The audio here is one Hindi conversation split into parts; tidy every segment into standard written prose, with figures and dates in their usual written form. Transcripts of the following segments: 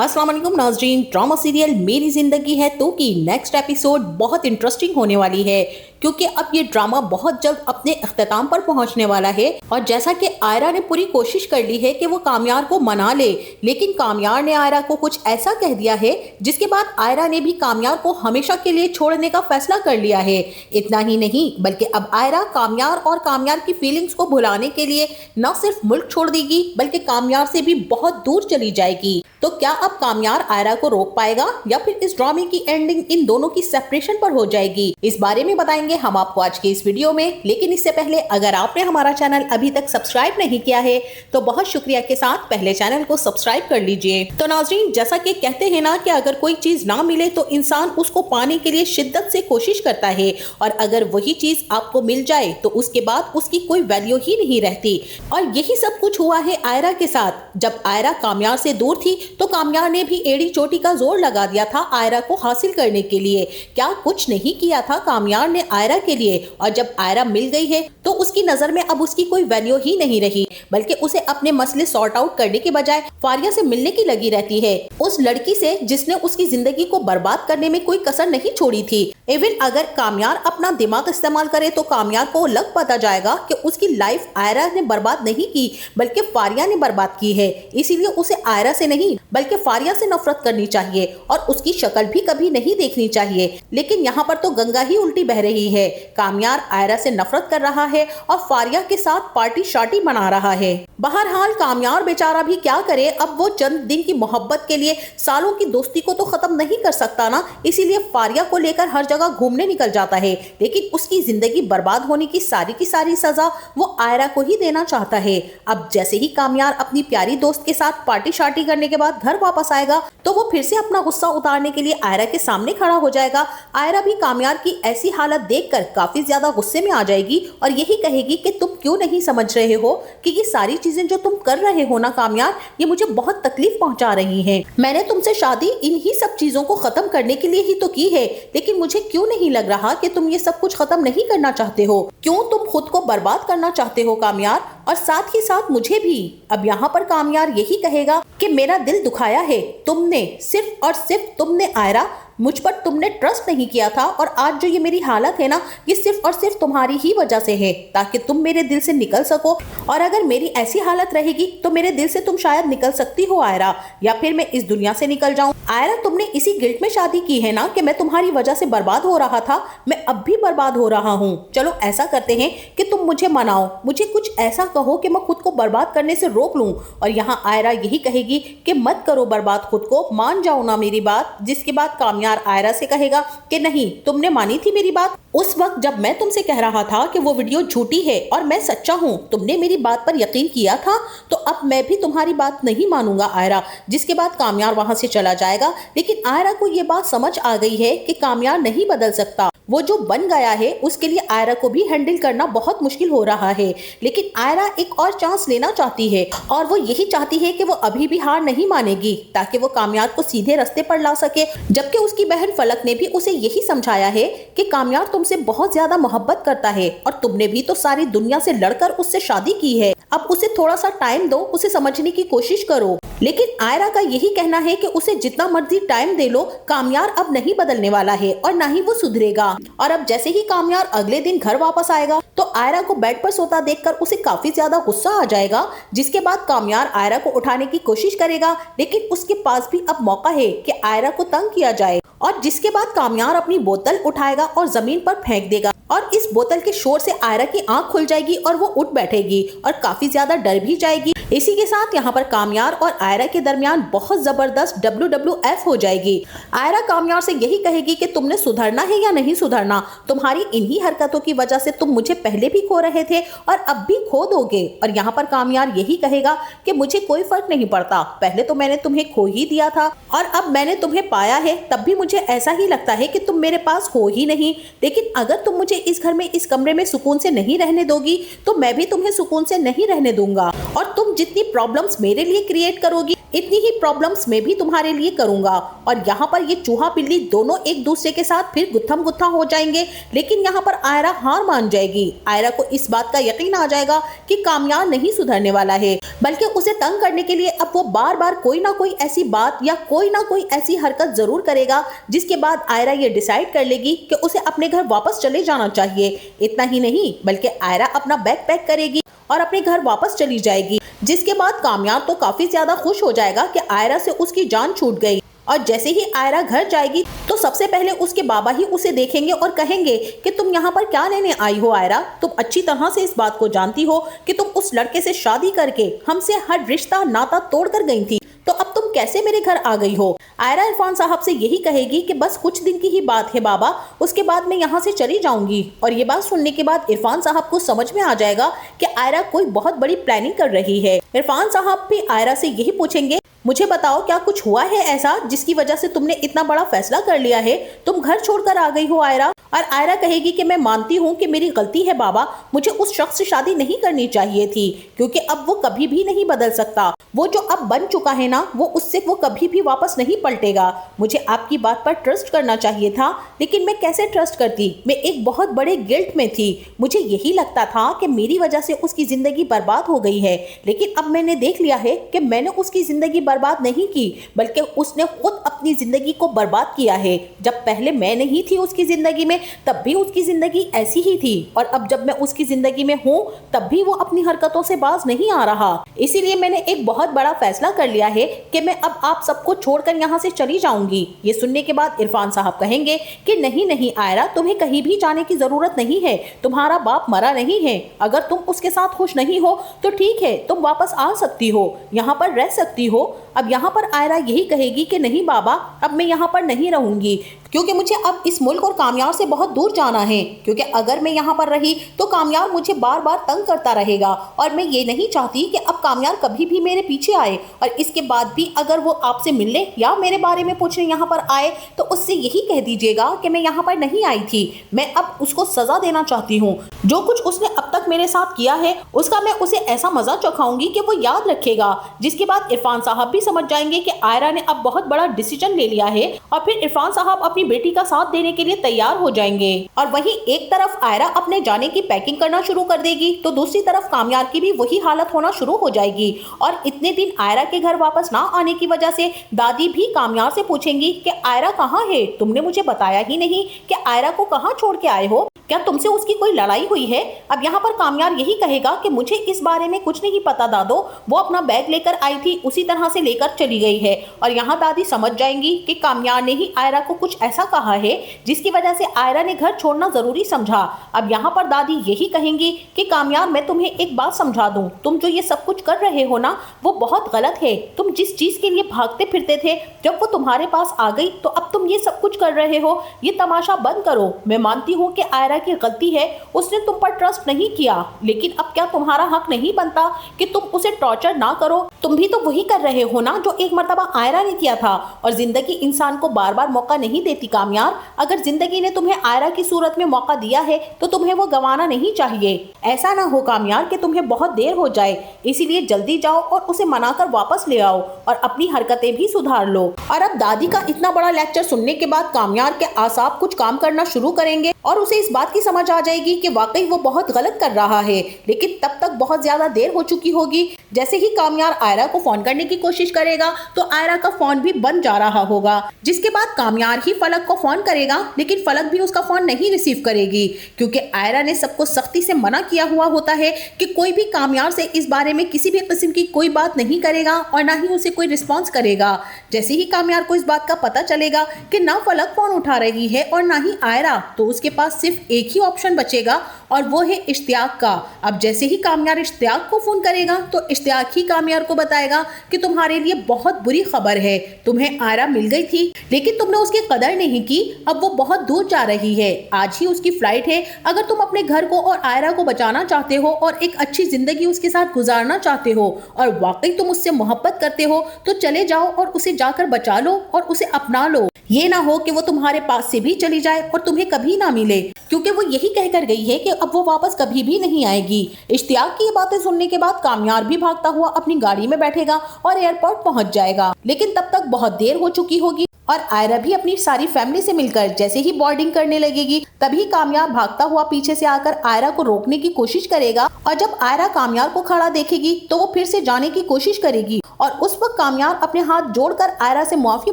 अस्सलाम वालेकुम नाज़रीन, ड्रामा सीरियल मेरी जिंदगी है तो की नेक्स्ट एपिसोड बहुत इंटरेस्टिंग होने वाली है क्योंकि अब ये ड्रामा बहुत जल्द अपने अख्ताम पर पहुंचने वाला है। और जैसा कि आयरा ने पूरी कोशिश कर ली है कि वो कामयार को मना ले, लेकिन कामयार ने आयरा को कुछ ऐसा कह दिया है जिसके बाद आयरा ने भी कामयार को हमेशा के लिए छोड़ने का फैसला कर लिया है। इतना ही नहीं बल्कि अब आयरा कामयार और कामयार की फीलिंग्स को भुलाने के लिए न सिर्फ मुल्क छोड़ देगी बल्कि कामयार से भी बहुत दूर चली जाएगी। तो क्या अब कामयार आयरा को रोक पाएगा या फिर इस ड्रामे की एंडिंग इन दोनों की सेपरेशन पर हो जाएगी, इस बारे में बताएंगे हम आपको आज के इस वीडियो में। लेकिन इससे पहले अगर आपने हमारा चैनल अभी तक सब्सक्राइब नहीं किया है तो बहुत शुक्रिया के साथ पहले चैनल को सब्सक्राइब कर लीजिए। तो नाज़रीन, जैसा कि कहते हैं ना कि अगर कोई चीज ना मिले तो इंसान उसको पाने के लिए शिद्दत से कोशिश करता है, और अगर वही चीज आपको मिल जाए तो उसके बाद उसकी कोई वैल्यू ही नहीं रहती। और यही सब कुछ हुआ है आयरा के साथ। जब आयरा कामयार से दूर थी तो कामयार ने भी एड़ी चोटी का जोर लगा दिया था आयरा को हासिल करने के लिए। क्या कुछ नहीं किया था कामयार ने आयरा के लिए, और जब आयरा मिल गई है तो उसकी नजर में अब उसकी कोई वैल्यू ही नहीं रही, बल्कि उसे अपने मसले सॉर्ट आउट करने के बजाय फारिया से मिलने की लगी रहती है, उस लड़की से जिसने उसकी जिंदगी को बर्बाद करने में कोई कसर नहीं छोड़ी थी। इवन अगर कामयार अपना दिमाग इस्तेमाल करे तो कामयार को लग पता जाएगा कि उसकी लाइफ आयरा ने बर्बाद नहीं की बल्कि फारिया ने बर्बाद की है। इसीलिए उसे आयरा से नहीं बल्कि फारिया से नफरत करनी चाहिए और उसकी शक्ल भी कभी नहीं देखनी चाहिए। लेकिन यहाँ पर तो गंगा ही उल्टी बह रही है। कामयार आयरा से नफरत कर रहा है और फारिया के साथ पार्टी शार्टी मना रहा है। बहरहाल कामयार बेचारा भी क्या करे, अब वो चंद दिन की मोहब्बत के लिए सालों की दोस्ती को तो खत्म नहीं कर सकता ना, इसीलिए फारिया को लेकर हर जगह घूमने निकल जाता है। लेकिन उसकी जिंदगी बर्बाद होने की सारी सजा वो आयरा को ही देना चाहता है। अब जैसे ही कामयार अपनी प्यारी दोस्त के साथ पार्टी शार्टी करने के बाद घर वापस आएगा तो वो फिर से अपना गुस्सा उतारने के लिए आयरा के सामने खड़ा हो जाएगा। आयरा भी कामयार की ऐसी हालत देखकर काफी ज्यादा गुस्से में आ जाएगी और यही कहेगी कि तुम क्यों नहीं समझ रहे हो कि ये सारी चीजें जो तुम कर रहे हो ना कामयार, ये मुझे बहुत तकलीफ पहुंचा रही हैं। मैंने तुमसे शादी इन्हीं सब चीजों को खत्म करने के लिए ही तो की है, लेकिन मुझे क्यों नहीं लग रहा कि तुम ये सब कुछ खत्म नहीं करना चाहते हो। क्यों तुम खुद को बर्बाद करना चाहते हो कामयार, और साथ ही साथ मुझे भी। अब यहाँ पर कामयार यही कहेगा कि मेरा दिल दुखाया है तुमने, सिर्फ और सिर्फ तुमने आयरा, मुझ पर तुमने ट्रस्ट नहीं किया था, और आज जो ये मेरी हालत है ना, ये सिर्फ और सिर्फ तुम्हारी ही वजह से है ताकि तुम मेरे दिल से निकल सको। और अगर मेरी ऐसी हालत रहेगी तो मेरे दिल से तुम शायद निकल सकती हो आयरा, या फिर मैं इस दुनिया से निकल जाऊं। आयरा, तुमने इसी गिल्ट में शादी की है ना कि मैं तुम्हारी वजह से बर्बाद हो रहा था, मैं अब भी बर्बाद हो रहा हूँ। चलो ऐसा करते हैं कि तुम मुझे मनाओ, मुझे कुछ ऐसा कहो कि मैं खुद को बर्बाद करने से रोक लूं। और यहाँ आयरा यही कहेगी कि मत करो बर्बाद खुद को, मान जाओ ना मेरी बात। जिसके बाद कामयार आयरा से कहेगा कि नहीं, तुमने मानी थी मेरी बात उस वक्त जब मैं तुमसे कह रहा था कि वो वीडियो झूठी है और मैं सच्चा हूँ, तुमने मेरी बात पर यकीन किया था, तो अब मैं भी तुम्हारी बात नहीं मानूंगा आयरा। जिसके बाद कामयार वहां से चला जाएगा। लेकिन आयरा को ये बात समझ आ गई है कि कामयार नहीं बदल सकता, वो जो बन गया है उसके लिए आयरा को भी हैंडल करना बहुत मुश्किल हो रहा है। लेकिन आयरा एक और चांस लेना चाहती है और वो यही चाहती है कि वो अभी भी हार नहीं मानेगी ताकि वो कामयार को सीधे रास्ते पर ला सके। जबकि उसकी बहन फलक ने भी उसे यही समझाया है कि कामयार तुमसे बहुत ज्यादा मोहब्बत करता है और तुमने भी तो सारी दुनिया से लड़कर उससे शादी की है। अब उसे थोड़ा सा टाइम दो, उसे समझने की कोशिश करो। लेकिन आयरा का यही कहना है कि उसे जितना मर्जी टाइम दे लो, कामयार अब नहीं बदलने वाला है और ना ही वो सुधरेगा। और अब जैसे ही कामयार अगले दिन घर वापस आएगा तो आयरा को बेड पर सोता देखकर उसे काफी ज्यादा गुस्सा आ जाएगा। जिसके बाद कामयार आयरा को उठाने की कोशिश करेगा, लेकिन उसके पास भी अब मौका है कि आयरा को तंग किया जाए। और जिसके बाद कामयार अपनी बोतल उठाएगा और जमीन पर फेंक देगा, और इस बोतल के शोर से आयरा की आंख खुल जाएगी और वो उठ बैठेगी और काफी ज्यादा डर भी जाएगी। इसी के साथ यहाँ पर कामयार और आयरा के दरमियान बहुत जबरदस्त WWF हो जाएगी। आयरा कामयार से यही कहेगी कि तुमने सुधरना है या नहीं सुधरना, तुम्हारी इन्हीं हरकतों की वजह से तुम मुझे पहले भी खो रहे थे और अब भी खो दोगे। और यहाँ पर कामयार यही कहेगा कि मुझे कोई फर्क नहीं पड़ता, पहले तो मैंने तुम्हें खो ही दिया था और अब मैंने तुम्हें पाया है, तब भी मुझे ऐसा ही लगता है कि तुम मेरे पास हो ही नहीं। लेकिन अगर तुम मुझे इस घर में, इस कमरे में सुकून से नहीं रहने दोगी तो मैं भी तुम्हें सुकून से नहीं रहने दूंगा, और तुम जितनी प्रॉब्लम्स मेरे लिए क्रिएट करोगी इतनी ही प्रॉब्लम्स मैं भी तुम्हारे लिए करूंगा। और यहाँ पर ये चूहा बिल्ली दोनों एक दूसरे के साथ फिर गुत्थम गुत्था हो जाएंगे, लेकिन यहाँ पर आयरा हार मान जाएगी। आयरा को इस बात का यकीन आ जाएगा कि कामयाब नहीं सुधरने वाला है, बल्कि उसे तंग करने के लिए अब वो बार बार कोई ना कोई ऐसी बात या कोई ना कोई ऐसी हरकत जरूर करेगा, जिसके बाद आयरा ये डिसाइड कर लेगी कि उसे अपने घर वापस चले जाना चाहिए। इतना ही नहीं, बल्कि आयरा अपना बैग पैक करेगी और अपने घर वापस चली जाएगी, जिसके बाद कामयाब तो काफी ज्यादा खुश हो जाएगा कि आयरा से उसकी जान छूट गई। और जैसे ही आयरा घर जाएगी तो सबसे पहले उसके बाबा ही उसे देखेंगे और कहेंगे कि तुम यहाँ पर क्या लेने आई हो आयरा? तुम अच्छी तरह से इस बात को जानती हो कि तुम उस लड़के से शादी करके हमसे हर रिश्ता नाता तोड़कर गई थी, तो अब तुम कैसे मेरे घर आ गई हो? आयरा इरफान साहब से यही कहेगी कि बस कुछ दिन की ही बात है बाबा, उसके बाद मैं यहाँ से चली जाऊंगी। और ये बात सुनने के बाद इरफान साहब को समझ में आ जाएगा कि आयरा कोई बहुत बड़ी प्लानिंग कर रही है। इरफान साहब भी आयरा से यही पूछेंगे, मुझे बताओ क्या कुछ हुआ है ऐसा जिसकी वजह से तुमने इतना बड़ा फैसला कर लिया है? तुम घर छोड़कर आ गई हो आयरा? और आयरा कहेगी कि मैं मानती हूँ कि मेरी गलती है बाबा, मुझे उस शख्स से शादी नहीं करनी चाहिए थी, क्योंकि अब वो कभी भी नहीं बदल सकता। वो जो अब बन चुका है ना, वो उससे वो कभी भी वापस नहीं पलटेगा। मुझे आपकी बात पर ट्रस्ट करना चाहिए था, लेकिन मैं कैसे ट्रस्ट करती? मैं एक बहुत बड़े गिल्ट में थी। मुझे यही लगता था कि मेरी वजह से उसकी जिंदगी बर्बाद हो गई है, लेकिन अब मैंने देख लिया है कि मैंने उसकी जिंदगी बर्बाद नहीं की, बल्कि उसने खुद अपनी जिंदगी को बर्बाद किया है। जब पहले मैं नहीं थी उसकी जिंदगी में, तब भी उसकी जिंदगी ऐसी ही थी, और अब जब मैं उसकी जिंदगी में हूँ तब भी वो अपनी हरकतों से बाज नहीं आ रहा। इसीलिए मैंने एक बहुत बड़ा फैसला कर लिया है कि मैं अब आप सबको छोड़कर यहाँ से चली जाऊंगी। ये सुनने के बाद इरफान साहब कहेंगे कि नहीं नहीं आयरा, तुम्हें कहीं भी जाने की जरूरत नहीं है, तुम्हारा बाप मरा नहीं है। अगर तुम उसके साथ खुश नहीं हो तो ठीक है, तुम वापस आ सकती हो, यहाँ पर रह सकती हो। अब यहाँ पर आयरा यही कहेगी कि नहीं बाबा, अब मैं यहाँ पर नहीं रहूंगी, क्योंकि मुझे अब इस मुल्क और कामयाब से बहुत दूर जाना है, क्योंकि अगर मैं यहाँ पर रही तो कामयाब मुझे बार बार तंग करता रहेगा, और मैं ये नहीं चाहती कि अब कामयाब कभी भी मेरे पीछे आए, और इसके बाद भी अगर वो आपसे मिलने या मेरे बारे में पूछने यहाँ पर आए तो उससे यही कह दीजिएगा कि मैं यहाँ पर नहीं आई थी। मैं अब उसको सजा देना चाहती हूँ। जो कुछ उसने अब तक मेरे साथ किया है उसका मैं उसे ऐसा मजा चखाऊंगी कि वो याद रखेगा। जिसके बाद इरफान साहब भी समझ जाएंगे कि आयरा ने अब बहुत बड़ा डिसीजन ले लिया है, और फिर इरफान साहब अपनी बेटी का साथ देने के लिए तैयार हो जाएंगे। और वहीं एक तरफ आयरा अपने जाने की पैकिंग करना शुरू कर देगी, तो दूसरी तरफ कामयाब की भी वही हालत होना शुरू हो जाएगी। और इतने दिन आयरा के घर वापस ना आने की वजह से दादी भी कामयाब से पूछेंगी कि आयरा कहाँ है? तुमने मुझे बताया ही नहीं कि आयरा को कहाँ छोड़ के आए हो, क्या तुमसे उसकी कोई लड़ाई हुई है? अब यहाँ पर कामयाब यही कहेगा कि मुझे इस बारे में कुछ नहीं पता दादो, वो अपना बैग लेकर आई थी, उसी तरह से लेकर चली गई है। और यहाँ दादी समझ जाएंगी कि कामयाब ने ही आयरा को कुछ ऐसा कहा है जिसकी वजह से आयरा ने घर छोड़ना जरूरी समझा। अब यहाँ पर दादी यही कहेंगी कि कामयाब, मैं तुम्हें एक बात समझा दूं, तुम जो ये सब कुछ कर रहे हो ना, वो बहुत गलत है। तुम जिस चीज के लिए भागते फिरते थे, जब वो तुम्हारे पास आ गई तो अब तुम ये सब कुछ कर रहे हो। ये तमाशा बंद करो। मैं मानती हूँ कि आयरा की गलती है, उसने तुम पर ट्रस्ट नहीं किया, लेकिन अब क्या तुम्हारा हक नहीं बनता कि तुम उसे टॉर्चर ना करो? तुम भी तो वही कर रहे हो ना जो एक मर्तबा आयरा ने किया था। और जिंदगी इंसान को बार बार मौका नहीं देती कामयाब। अगर जिंदगी ने तुम्हें आयरा की सूरत में मौका दिया है तो तुम्हें वो गंवाना नहीं चाहिए। ऐसा ना हो कामयाब कि तुम्हें बहुत देर हो जाए, इसीलिए जल्दी जाओ और उसे मनाकर वापस ले आओ और अपनी हरकतें भी सुधार लो। और अब दादी का इतना बड़ा लेक्चर सुनने के बाद कामयाब के आसाब कुछ काम करना शुरू करेंगे, और उसे इस बात की समझ आ जाएगी कि वाकई वो बहुत गलत कर रहा है, लेकिन तब तक बहुत ज्यादा देर हो चुकी होगी। जैसे ही कामयाब आयरा को फोन करने की कोशिश करेगा तो आयरा का फोन भी बंद जा रहा होगा, जिसके बाद कामयाब ही फलक को फोन करेगा, लेकिन फलक भी उसका फोन नहीं रिसीव करेगी, क्योंकि आयरा ने सबको सख्ती से मना किया हुआ होता है कि कोई भी कामयाब से इस बारे में किसी भी किस्म की कोई बात नहीं करेगा और ना ही उसे कोई रिस्पॉन्स करेगा। जैसे ही कामयाब को इस बात का पता चलेगा कि ना फलक फोन उठा रही है और ना ही आयरा, तो उसके पास सिर्फ एक ही ऑप्शन बचेगा, और वो है इश्तियाक का। अब जैसे ही कामयाब इश्तियाक को फोन करेगा तो इश्तियाक ही कामयाब को बताएगा कि तुम्हारे लिए बहुत बुरी खबर है, तुम्हें आयरा मिल गई थी लेकिन तुमने उसकी कदर नहीं की। अब वो बहुत दूर जा रही है, आज ही उसकी फ्लाइट है। अगर तुम अपने घर को और आयरा को बचाना चाहते हो और एक अच्छी जिंदगी उसके साथ गुजारना चाहते हो और वाकई तुम उससे मोहब्बत करते हो, तो चले जाओ और उसे जाकर बचा लो और उसे अपना लो। ये ना हो कि वो तुम्हारे पास से भी चली जाए और तुम्हें कभी ना मिले, क्योंकि वो यही कहकर गई है कि अब वो वापस कभी भी नहीं आएगी। इश्तियाक की ये बातें सुनने के बाद कामयार भी भागता हुआ अपनी गाड़ी में बैठेगा और एयरपोर्ट पहुंच जाएगा, लेकिन तब तक बहुत देर हो चुकी होगी और आयरा भी अपनी सारी फैमिली से मिलकर जैसे ही बोर्डिंग करने लगेगी, तभी कामयार भागता हुआ पीछे से आकर आयरा को रोकने की कोशिश करेगा और जब आयरा कामयार को खड़ा देखेगी तो वो फिर से जाने की कोशिश करेगी और उस वक्त कामयार अपने हाथ जोड़कर आयरा से माफी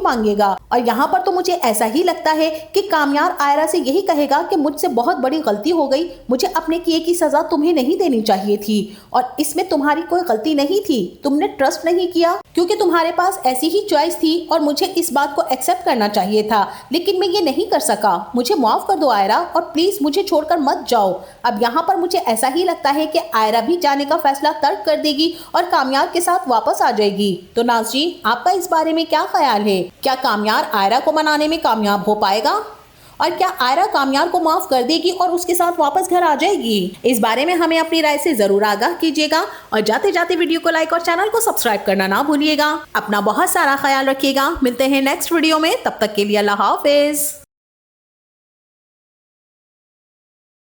मांगेगा। और यहाँ पर तो मुझे ऐसा ही लगता है कि कामयार आयरा से यही कहेगा कि मुझसे बहुत बड़ी गलती हो गई, मुझे अपने किए की सजा तुम्हें नहीं देनी चाहिए थी और इसमें तुम्हारी कोई गलती नहीं थी, तुमने ट्रस्ट नहीं किया क्योंकि तुम्हारे पास ऐसी ही चॉइस थी और मुझे इस बात को एक्सेप्ट करना चाहिए था, लेकिन मैं ये नहीं कर सका, मुझे माफ कर दो आयरा और प्लीज मुझे छोड़कर मत जाओ। अब यहाँ पर मुझे ऐसा ही लगता है कि आयरा भी जाने का फैसला तर्क कर देगी और कामयार के साथ वापस आ जाएगी। तो नाज़रीन, आपका इस बारे में क्या ख्याल है? क्या कामयार आयरा को मनाने में कामयाब हो पाएगा और क्या आयरा कामयार को माफ कर देगी और उसके साथ वापस घर आ जाएगी? इस बारे में हमें अपनी राय से जरूर आगाह कीजिएगा और जाते जाते वीडियो को लाइक और चैनल को सब्सक्राइब करना ना भूलिएगा। अपना बहुत सारा ख्याल रखिएगा। मिलते हैं नेक्स्ट वीडियो में, तब तक के लिए अल्लाह हाफिज।